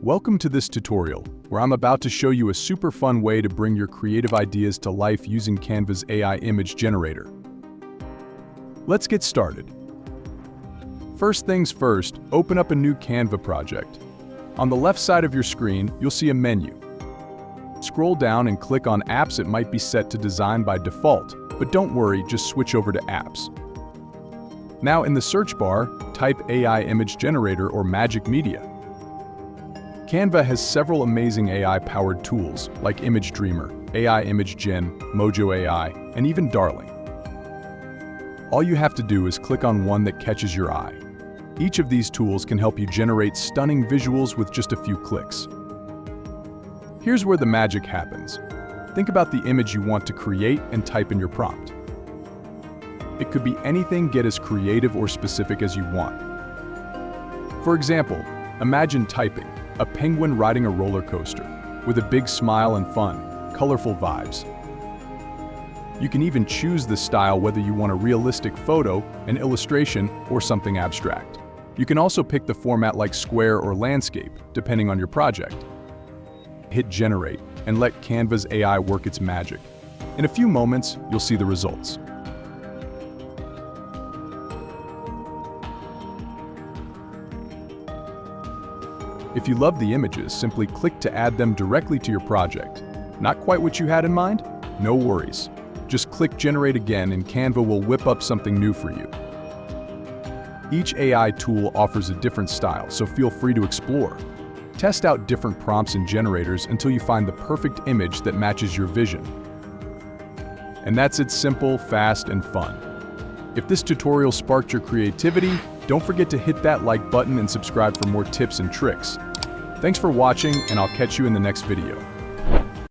Welcome to this tutorial, where I'm about to show you a super fun way to bring your creative ideas to life using Canva's AI image generator. Let's get started. First things first, open up a new Canva project. On the left side of your screen, you'll see a menu. Scroll down and click on Apps. It might be set to Design by default, but don't worry, just switch over to Apps. Now in the search bar, type AI Image Generator or Magic Media. Canva has several amazing AI-powered tools like Image Dreamer, AI Image Gen, Mojo AI, and even Darling. All you have to do is click on one that catches your eye. Each of these tools can help you generate stunning visuals with just a few clicks. Here's where the magic happens. Think about the image you want to create and type in your prompt. It could be anything. Get as creative or specific as you want. For example, imagine typing a penguin riding a roller coaster with a big smile and fun, colorful vibes. You can even choose the style, whether you want a realistic photo, an illustration, or something abstract. You can also pick the format like square or landscape, depending on your project. Hit generate and let Canva's AI work its magic. In a few moments, you'll see the results. If you love the images, simply click to add them directly to your project. Not quite what you had in mind? No worries. Just click Generate again and Canva will whip up something new for you. Each AI tool offers a different style, so feel free to explore. Test out different prompts and generators until you find the perfect image that matches your vision. And that's it, simple, fast, and fun. If this tutorial sparked your creativity, don't forget to hit that like button and subscribe for more tips and tricks. Thanks for watching, and I'll catch you in the next video.